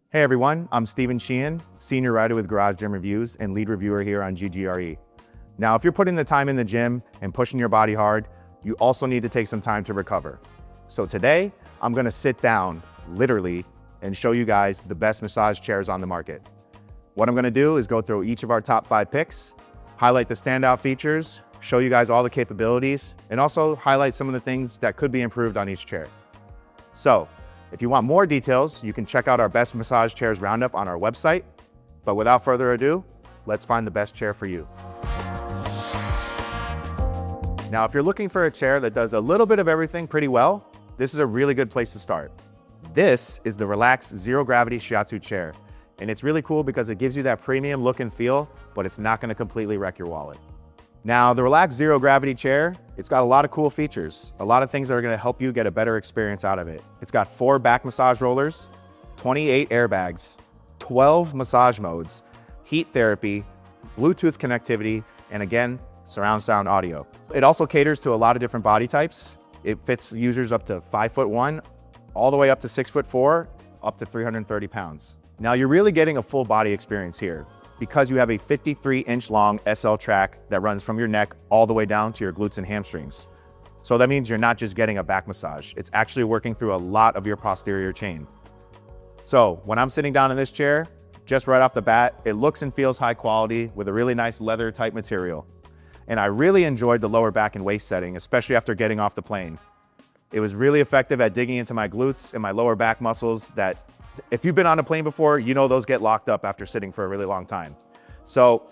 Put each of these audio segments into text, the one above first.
Hey everyone, I'm Steven Sheehan, Senior Writer with Garage Gym Reviews and Lead Reviewer here on GGRE. Now, if you're putting the time in the gym and pushing your body hard, you also need to take some time to recover. So today, I'm gonna sit down, literally, and show you guys the best massage chairs on the market. What I'm gonna do is go through each of our top 5 picks, highlight the standout features, show you guys all the capabilities, and also highlight some of the things that could be improved on each chair. So, if you want more details, you can check out our best massage chairs roundup on our website. But without further ado, let's find the best chair for you. Now, if you're looking for a chair that does a little bit of everything pretty well, this is a really good place to start. This is the Relaxe Zero Gravity Shiatsu chair. And it's really cool because it gives you that premium look and feel, but it's not gonna completely wreck your wallet. Now, the Relaxe Zero Gravity chair, it's got a lot of cool features, a lot of things that are gonna help you get a better experience out of it. It's got 4 back massage rollers, 28 airbags, 12 massage modes, heat therapy, Bluetooth connectivity, and again, surround sound audio. It also caters to a lot of different body types. It fits users up to 5'1", all the way up to 6'4", up to 330 pounds. Now, you're really getting a full body experience here, because you have a 53-inch long SL track that runs from your neck all the way down to your glutes and hamstrings. So that means you're not just getting a back massage, it's actually working through a lot of your posterior chain. So when I'm sitting down in this chair, just right off the bat, it looks and feels high quality with a really nice leather type material. And I really enjoyed the lower back and waist setting, especially after getting off the plane. It was really effective at digging into my glutes and my lower back muscles that, if you've been on a plane before, you know those get locked up after sitting for a really long time. So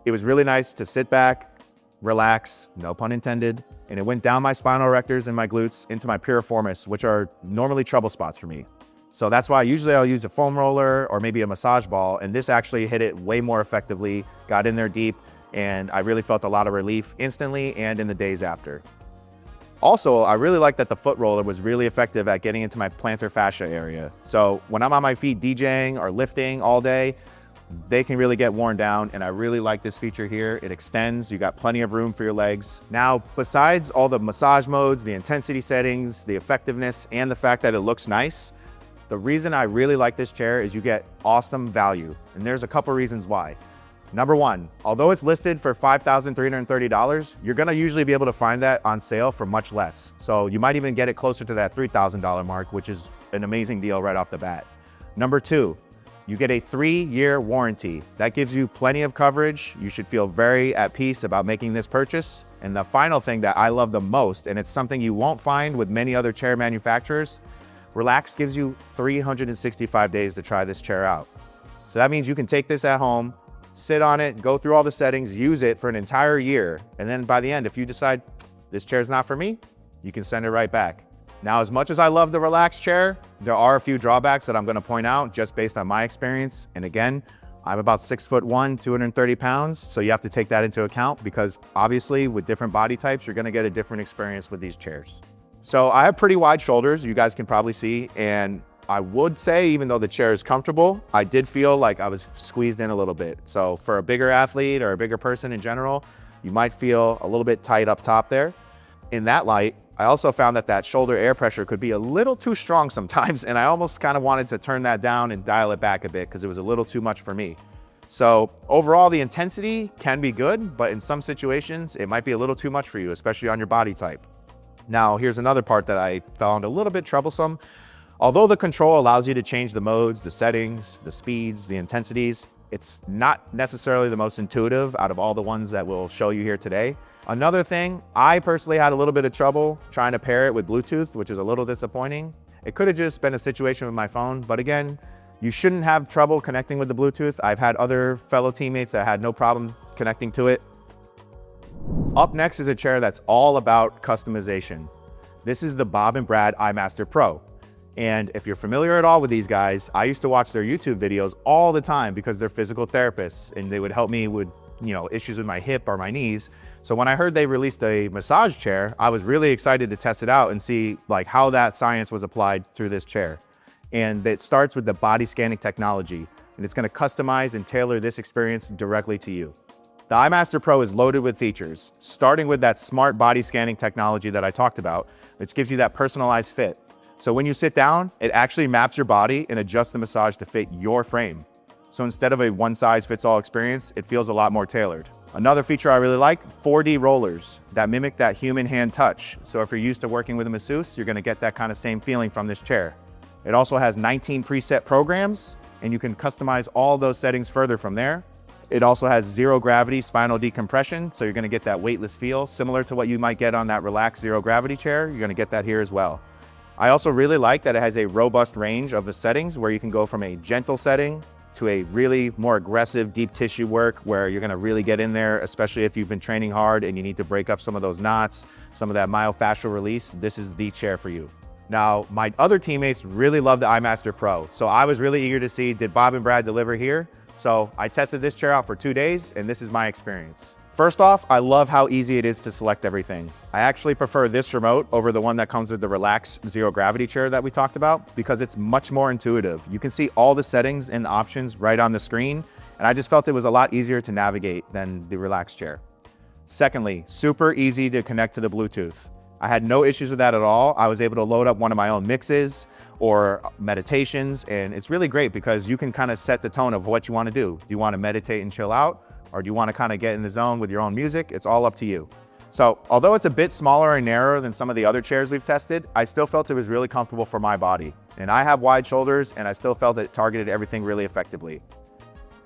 it was really nice to sit back, relax, no pun intended, and it went down my spinal erectors and my glutes into my piriformis, which are normally trouble spots for me. So that's why usually I'll use a foam roller or maybe a massage ball, and this actually hit it way more effectively, got in there deep, and I really felt a lot of relief instantly and in the days after. Also, I really like that the foot roller was really effective at getting into my plantar fascia area. So when I'm on my feet DJing or lifting all day, they can really get worn down, and I really like this feature here. It extends, you got plenty of room for your legs. Now, besides all the massage modes, the intensity settings, the effectiveness, and the fact that it looks nice, the reason I really like this chair is you get awesome value, and there's a couple reasons why. Number one, although it's listed for $5,330, you're gonna usually be able to find that on sale for much less. So you might even get it closer to that $3,000 mark, which is an amazing deal right off the bat. Number two, you get a 3-year warranty. That gives you plenty of coverage. You should feel very at peace about making this purchase. And the final thing that I love the most, and it's something you won't find with many other chair manufacturers, Relaxe gives you 365 days to try this chair out. So that means you can take this at home, sit on it, go through all the settings, use it for an entire year. And then by the end, if you decide this chair's not for me, you can send it right back. Now, as much as I love the Relaxe chair, there are a few drawbacks that I'm gonna point out just based on my experience. And again, I'm about 6'1", 230 pounds. So you have to take that into account because obviously with different body types, you're gonna get a different experience with these chairs. So I have pretty wide shoulders, you guys can probably see, and I would say, even though the chair is comfortable, I did feel like I was squeezed in a little bit. So for a bigger athlete or a bigger person in general, you might feel a little bit tight up top there. In that light, I also found that that shoulder air pressure could be a little too strong sometimes, and I almost kind of wanted to turn that down and dial it back a bit because it was a little too much for me. So overall, the intensity can be good, but in some situations, it might be a little too much for you, especially on your body type. Now, here's another part that I found a little bit troublesome. Although the control allows you to change the modes, the settings, the speeds, the intensities, it's not necessarily the most intuitive out of all the ones that we'll show you here today. Another thing, I personally had a little bit of trouble trying to pair it with Bluetooth, which is a little disappointing. It could have just been a situation with my phone, but again, you shouldn't have trouble connecting with the Bluetooth. I've had other fellow teammates that had no problem connecting to it. Up next is a chair that's all about customization. This is the Bob and Brad iMaster Pro. And if you're familiar at all with these guys, I used to watch their YouTube videos all the time because they're physical therapists and they would help me with, issues with my hip or my knees. So when I heard they released a massage chair, I was really excited to test it out and see how that science was applied through this chair. And it starts with the body scanning technology, and it's gonna customize and tailor this experience directly to you. The iMaster Pro is loaded with features, starting with that smart body scanning technology that I talked about, which gives you that personalized fit. So when you sit down, it actually maps your body and adjusts the massage to fit your frame. So instead of a one-size-fits-all experience, it feels a lot more tailored. Another feature I really like, 4D rollers that mimic that human hand touch. So if you're used to working with a masseuse, you're gonna get that kind of same feeling from this chair. It also has 19 preset programs, and you can customize all those settings further from there. It also has zero gravity spinal decompression, so you're gonna get that weightless feel, similar to what you might get on that Relaxe zero gravity chair. You're gonna get that here as well. I also really like that it has a robust range of the settings where you can go from a gentle setting to a really more aggressive deep tissue work where you're gonna really get in there, especially if you've been training hard and you need to break up some of those knots, some of that myofascial release. This is the chair for you. Now, my other teammates really love the iMaster Pro, so I was really eager to see, did Bob and Brad deliver here? So I tested this chair out for 2 days, and this is my experience. First off, I love how easy it is to select everything. I actually prefer this remote over the one that comes with the Relaxe zero gravity chair that we talked about because it's much more intuitive. You can see all the settings and the options right on the screen, and I just felt it was a lot easier to navigate than the Relaxe chair. Secondly, super easy to connect to the Bluetooth. I had no issues with that at all. I was able to load up one of my own mixes or meditations, and it's really great because you can kind of set the tone of what you want to do. Do you want to meditate and chill out? Or do you want to kind of get in the zone with your own music? It's all up to you. So although it's a bit smaller and narrower than some of the other chairs we've tested, I still felt it was really comfortable for my body. And I have wide shoulders, and I still felt it targeted everything really effectively.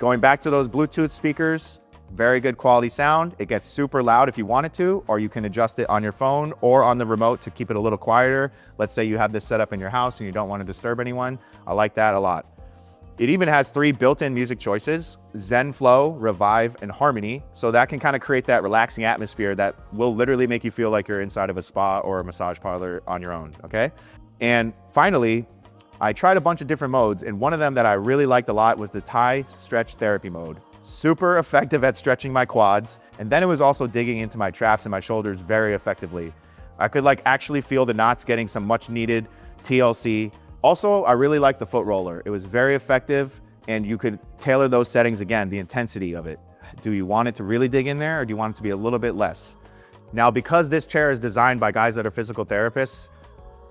Going back to those Bluetooth speakers, very good quality sound. It gets super loud if you want it to, or you can adjust it on your phone or on the remote to keep it a little quieter. Let's say you have this set up in your house and you don't want to disturb anyone. I like that a lot. It even has 3 built-in music choices, Zen Flow, Revive, and Harmony. So that can kind of create that relaxing atmosphere that will literally make you feel like you're inside of a spa or a massage parlor on your own, okay? And finally, I tried a bunch of different modes, and one of them that I really liked a lot was the Thai stretch therapy mode. Super effective at stretching my quads, and then it was also digging into my traps and my shoulders very effectively. I could actually feel the knots getting some much needed TLC. Also, I really liked the foot roller. It was very effective, and you could tailor those settings again, the intensity of it. Do you want it to really dig in there, or do you want it to be a little bit less? Now, because this chair is designed by guys that are physical therapists,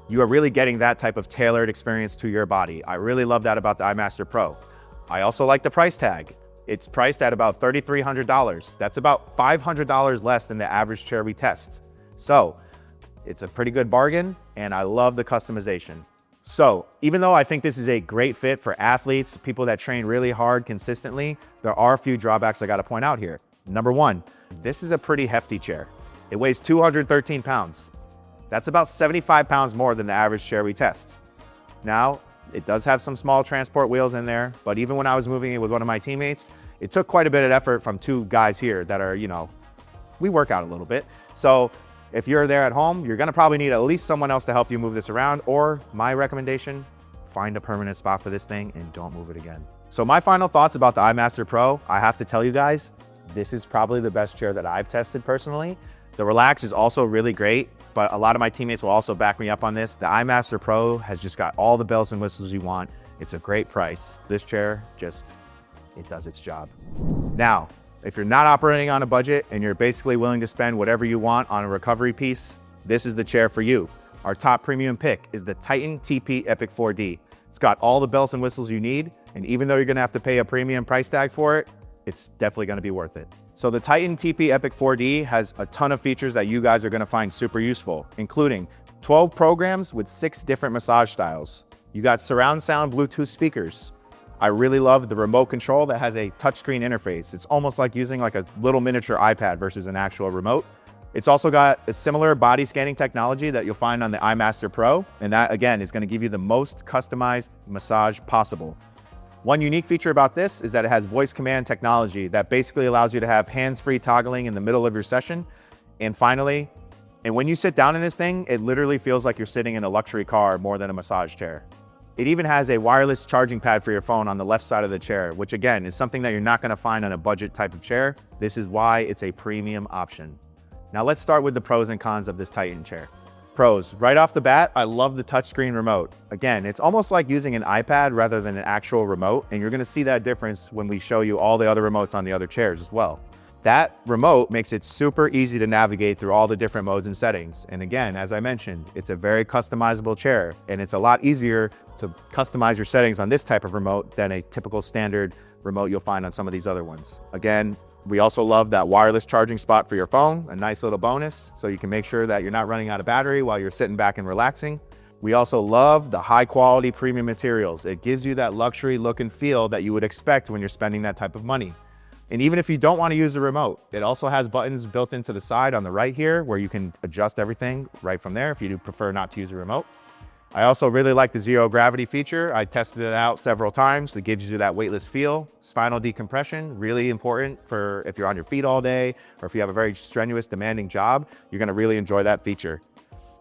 you are really getting that type of tailored experience to your body. I really love that about the iMaster Pro. I also like the price tag. It's priced at about $3,300. That's about $500 less than the average chair we test. So it's a pretty good bargain, and I love the customization. So even though I think this is a great fit for athletes, people that train really hard consistently, there are a few drawbacks I gotta point out here. Number one, this is a pretty hefty chair. It weighs 213 pounds. That's about 75 pounds more than the average chair we test. Now, it does have some small transport wheels in there, but even when I was moving it with one of my teammates, it took quite a bit of effort from 2 guys here that are, we work out a little bit. So if you're there at home, you're gonna probably need at least someone else to help you move this around, or my recommendation, find a permanent spot for this thing and don't move it again. So my final thoughts about the iMaster Pro, I have to tell you guys, this is probably the best chair that I've tested personally. The Relaxe is also really great, but a lot of my teammates will also back me up on this. The iMaster Pro has just got all the bells and whistles you want. It's a great price. This chair it does its job. Now, if you're not operating on a budget and you're basically willing to spend whatever you want on a recovery piece, this is the chair for you. Our top premium pick is the Titan TP Epic 4D. It's got all the bells and whistles you need, and even though you're gonna have to pay a premium price tag for it, it's definitely gonna be worth it. So the Titan TP Epic 4D has a ton of features that you guys are gonna find super useful, including 12 programs with 6 different massage styles. You got surround sound Bluetooth speakers. I really love the remote control that has a touchscreen interface. It's almost like using like a little miniature iPad versus an actual remote. It's also got a similar body scanning technology that you'll find on the iMaster Pro, and that again is gonna give you the most customized massage possible. One unique feature about this is that it has voice command technology that basically allows you to have hands-free toggling in the middle of your session. And finally, when you sit down in this thing, it literally feels like you're sitting in a luxury car more than a massage chair. It even has a wireless charging pad for your phone on the left side of the chair, which again is something that you're not gonna find on a budget type of chair. This is why it's a premium option. Now let's start with the pros and cons of this Titan chair. Pros, right off the bat, I love the touchscreen remote. Again, it's almost like using an iPad rather than an actual remote, and you're gonna see that difference when we show you all the other remotes on the other chairs as well. That remote makes it super easy to navigate through all the different modes and settings. And again, as I mentioned, it's a very customizable chair, and it's a lot easier to customize your settings on this type of remote than a typical standard remote you'll find on some of these other ones. Again, we also love that wireless charging spot for your phone, a nice little bonus, so you can make sure that you're not running out of battery while you're sitting back and relaxing. We also love the high quality premium materials. It gives you that luxury look and feel that you would expect when you're spending that type of money. And even if you don't want to use the remote, it also has buttons built into the side on the right here where you can adjust everything right from there if you do prefer not to use the remote. I also really like the zero gravity feature. I tested it out several times. It gives you that weightless feel. Spinal decompression, really important for if you're on your feet all day or if you have a very strenuous, demanding job, you're gonna really enjoy that feature.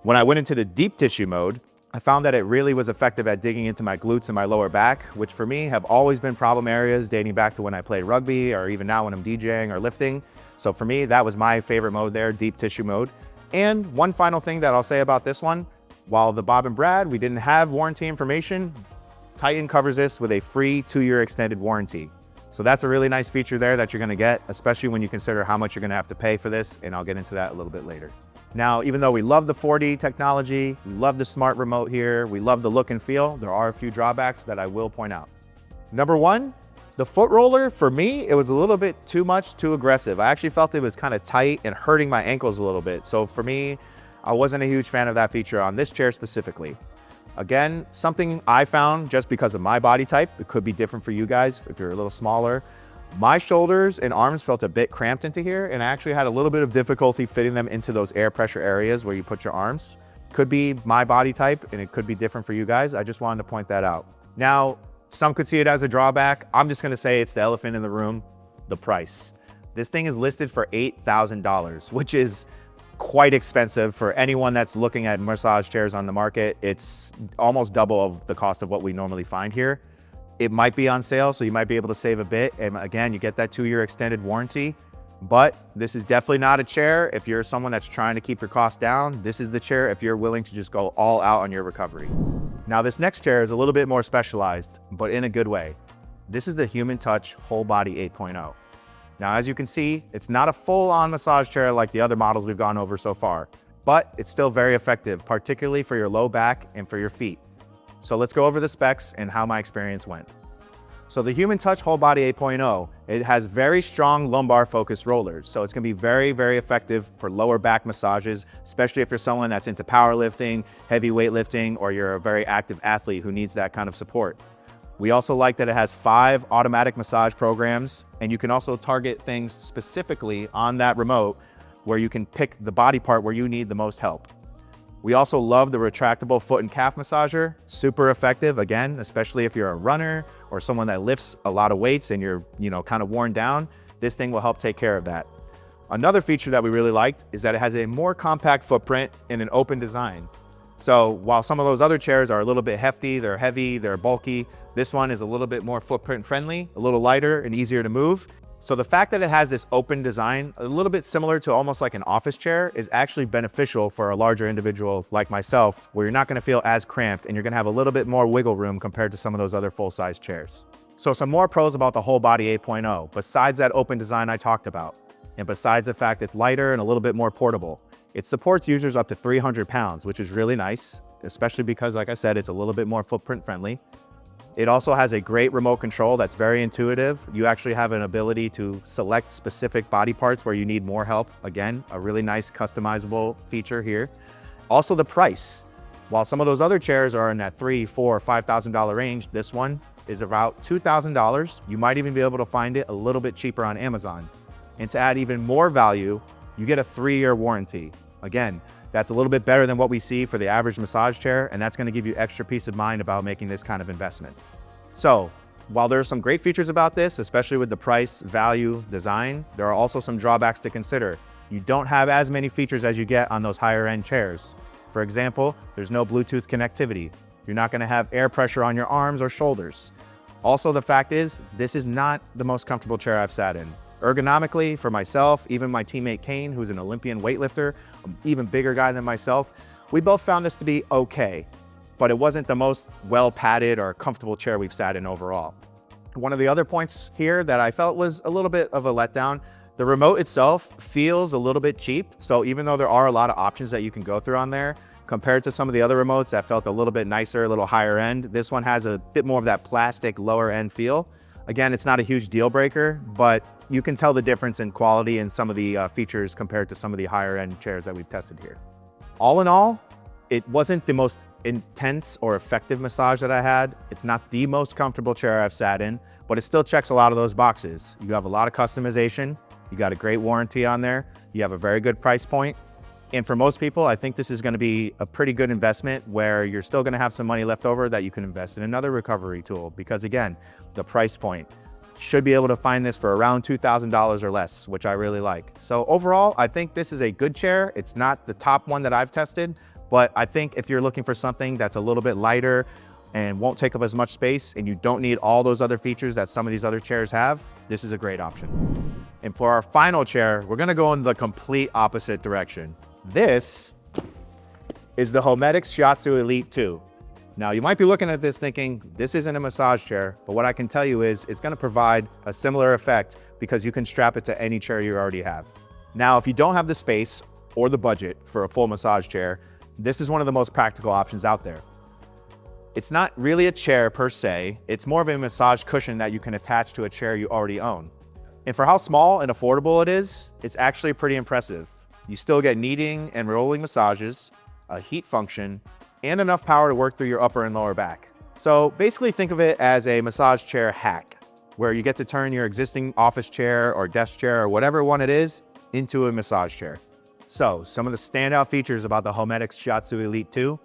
When I went into the deep tissue mode, I found that it really was effective at digging into my glutes and my lower back, which for me have always been problem areas dating back to when I played rugby or even now when I'm DJing or lifting. So for me, that was my favorite mode there, deep tissue mode. And one final thing that I'll say about this one, while the Bob and Brad, we didn't have warranty information, Titan covers this with a free 2-year extended warranty. So that's a really nice feature there that you're gonna get, especially when you consider how much you're gonna have to pay for this, and I'll get into that a little bit later. Now, even though we love the 4D technology, we love the smart remote here, we love the look and feel, there are a few drawbacks that I will point out. Number one, the foot roller, for me, it was a little bit too aggressive. I actually felt it was kind of tight and hurting my ankles a little bit. So for me, I wasn't a huge fan of that feature on this chair specifically. Again, something I found just because of my body type, it could be different for you guys if you're a little smaller. My shoulders and arms felt a bit cramped into here, and I actually had a little bit of difficulty fitting them into those air pressure areas where you put your arms. Could be my body type, and it could be different for you guys. I just wanted to point that out. Now, some could see it as a drawback. I'm just gonna say it's the elephant in the room, the price. This thing is listed for $8,000, which is quite expensive for anyone that's looking at massage chairs on the market. It's almost double of the cost of what we normally find here. It might be on sale, so you might be able to save a bit. And again, you get that 2-year extended warranty, but this is definitely not a chair if you're someone that's trying to keep your costs down. This is the chair if you're willing to just go all out on your recovery. Now, this next chair is a little bit more specialized, but in a good way. This is the Human Touch WholeBody 8.0. Now, as you can see, it's not a full-on massage chair like the other models we've gone over so far, but it's still very effective, particularly for your low back and for your feet. So let's go over the specs and how my experience went. So the Human Touch WholeBody 8.0, it has very strong lumbar focused rollers. So it's gonna be very, very effective for lower back massages, especially if you're someone that's into powerlifting, heavy weightlifting, or you're a very active athlete who needs that kind of support. We also like that it has 5 automatic massage programs, and you can also target things specifically on that remote where you can pick the body part where you need the most help. We also love the retractable foot and calf massager, super effective, again, especially if you're a runner or someone that lifts a lot of weights and you're, kind of worn down, this thing will help take care of that. Another feature that we really liked is that it has a more compact footprint and an open design. So while some of those other chairs are a little bit hefty, they're heavy, they're bulky, this one is a little bit more footprint friendly, a little lighter and easier to move. So the fact that it has this open design, a little bit similar to almost like an office chair, is actually beneficial for a larger individual like myself, where you're not gonna feel as cramped and you're gonna have a little bit more wiggle room compared to some of those other full-size chairs. So some more pros about the WholeBody 8.0, besides that open design I talked about, and besides the fact it's lighter and a little bit more portable. It supports users up to 300 pounds, which is really nice, especially because, like I said, it's a little bit more footprint friendly. It also has a great remote control that's very intuitive. You actually have an ability to select specific body parts where you need more help. Again, a really nice customizable feature here. Also the price. While some of those other chairs are in that $3,000, $4,000, $5,000 range, this one is about $2,000. You might even be able to find it a little bit cheaper on Amazon. And to add even more value, you get a 3-year warranty. Again, that's a little bit better than what we see for the average massage chair, and that's gonna give you extra peace of mind about making this kind of investment. So, while there are some great features about this, especially with the price, value, design, there are also some drawbacks to consider. You don't have as many features as you get on those higher end chairs. For example, there's no Bluetooth connectivity. You're not gonna have air pressure on your arms or shoulders. Also, the fact is, this is not the most comfortable chair I've sat in. Ergonomically, for myself, even my teammate Kane, who's an Olympian weightlifter, an even bigger guy than myself, we both found this to be okay, but it wasn't the most well padded or comfortable chair we've sat in overall. One of the other points here that I felt was a little bit of a letdown, The remote itself feels a little bit cheap. So even though there are a lot of options that you can go through on there, compared to some of the other remotes that felt a little bit nicer, a little higher end, this one has a bit more of that plastic lower end feel. Again, it's not a huge deal breaker, but you can tell the difference in quality and some of the features compared to some of the higher end chairs that we've tested here. All in all, it wasn't the most intense or effective massage that I had. It's not the most comfortable chair I've sat in, but it still checks a lot of those boxes. You have a lot of customization. You got a great warranty on there. You have a very good price point. And for most people, I think this is going to be a pretty good investment where you're still going to have some money left over that you can invest in another recovery tool. Because again, the price point, should be able to find this for around $2,000 or less, which I really like. So overall, I think this is a good chair. It's not the top one that I've tested, but I think if you're looking for something that's a little bit lighter and won't take up as much space and you don't need all those other features that some of these other chairs have, this is a great option. And for our final chair, we're gonna go in the complete opposite direction. This is the Homedics Shiatsu Elite 2. Now you might be looking at this thinking, this isn't a massage chair, but what I can tell you is it's gonna provide a similar effect because you can strap it to any chair you already have. Now, if you don't have the space or the budget for a full massage chair, this is one of the most practical options out there. It's not really a chair per se, it's more of a massage cushion that you can attach to a chair you already own. And for how small and affordable it is, it's actually pretty impressive. You still get kneading and rolling massages, a heat function, and enough power to work through your upper and lower back. So basically think of it as a massage chair hack, where you get to turn your existing office chair or desk chair or whatever one it is into a massage chair. So some of the standout features about the Homedics Shiatsu Elite 2.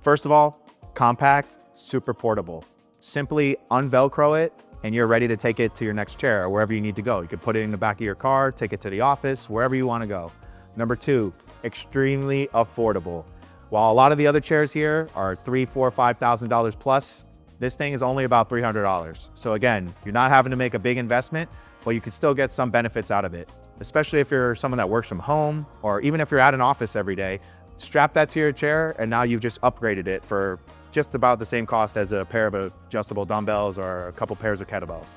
First of all, compact, super portable. Simply unvelcro it and you're ready to take it to your next chair or wherever you need to go. You could put it in the back of your car, take it to the office, wherever you want to go. Number two, extremely affordable. While a lot of the other chairs here are $3,000, $4,000, $5,000 plus, this thing is only about $300. So again, you're not having to make a big investment, but you can still get some benefits out of it. Especially if you're someone that works from home, or even if you're at an office every day, strap that to your chair and now you've just upgraded it for just about the same cost as a pair of adjustable dumbbells or a couple pairs of kettlebells.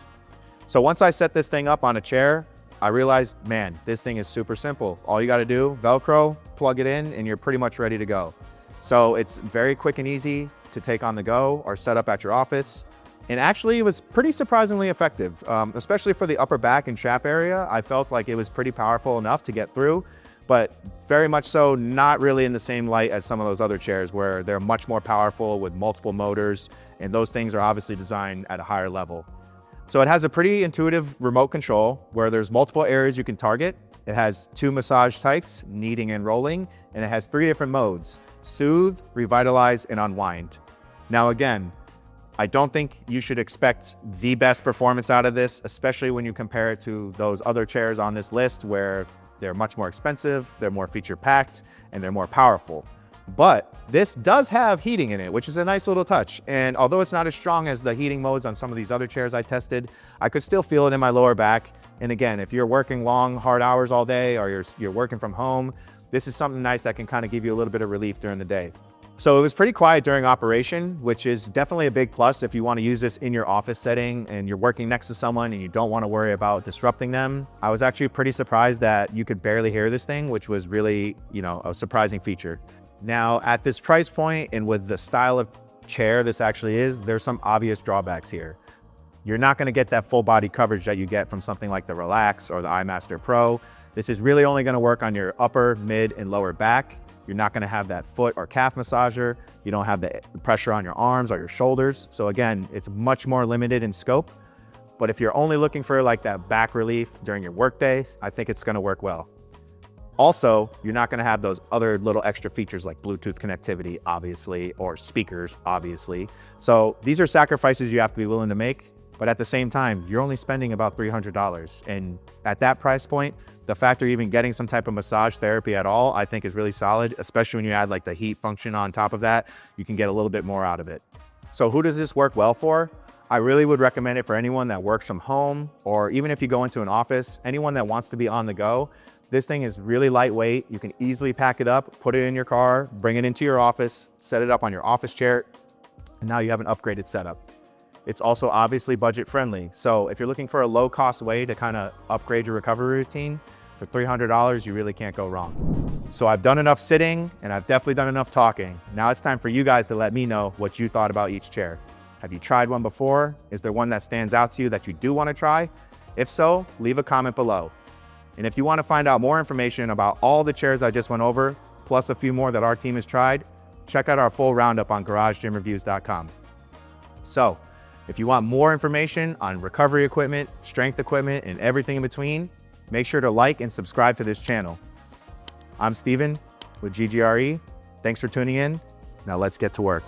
So once I set this thing up on a chair, I realized, man, this thing is super simple. All you gotta do, Velcro, plug it in, and you're pretty much ready to go. So it's very quick and easy to take on the go or set up at your office. And actually it was pretty surprisingly effective, especially for the upper back and trap area. I felt like it was pretty powerful enough to get through, but very much so not really in the same light as some of those other chairs where they're much more powerful with multiple motors, and those things are obviously designed at a higher level. So it has a pretty intuitive remote control where there's multiple areas you can target. It has 2 massage types, kneading and rolling, and it has 3 different modes: soothe, revitalize, and unwind. Now again, I don't think you should expect the best performance out of this, especially when you compare it to those other chairs on this list where they're much more expensive, they're more feature packed, and they're more powerful. But this does have heating in it, which is a nice little touch. And although it's not as strong as the heating modes on some of these other chairs I tested, I could still feel it in my lower back. And again, if you're working long, hard hours all day, or you're working from home, this is something nice that can kind of give you a little bit of relief during the day. So it was pretty quiet during operation, which is definitely a big plus if you want to use this in your office setting and you're working next to someone and you don't want to worry about disrupting them. I was actually pretty surprised that you could barely hear this thing, which was really, a surprising feature. Now at this price point and with the style of chair this actually is, there's some obvious drawbacks here. You're not going to get that full body coverage that you get from something like the Relaxe or the iMaster Pro. This is really only going to work on your upper, mid, and lower back. You're not going to have that foot or calf massager. You don't have the pressure on your arms or your shoulders. So again, it's much more limited in scope. But if you're only looking for like that back relief during your workday, I think it's going to work well. Also, you're not going to have those other little extra features like Bluetooth connectivity, obviously, or speakers, obviously. So these are sacrifices you have to be willing to make. But at the same time, you're only spending about $300. And at that price point, the fact you're even getting some type of massage therapy at all, I think is really solid, especially when you add like the heat function on top of that, you can get a little bit more out of it. So who does this work well for? I really would recommend it for anyone that works from home, or even if you go into an office, anyone that wants to be on the go. This thing is really lightweight. You can easily pack it up, put it in your car, bring it into your office, set it up on your office chair, and now you have an upgraded setup. It's also obviously budget friendly. So if you're looking for a low cost way to kind of upgrade your recovery routine, for $300, you really can't go wrong. So I've done enough sitting and I've definitely done enough talking. Now it's time for you guys to let me know what you thought about each chair. Have you tried one before? Is there one that stands out to you that you do want to try? If so, leave a comment below. And if you want to find out more information about all the chairs I just went over, plus a few more that our team has tried, check out our full roundup on GarageGymReviews.com. So, if you want more information on recovery equipment, strength equipment, and everything in between, make sure to like and subscribe to this channel. I'm Steven with GGRE. Thanks for tuning in. Now let's get to work.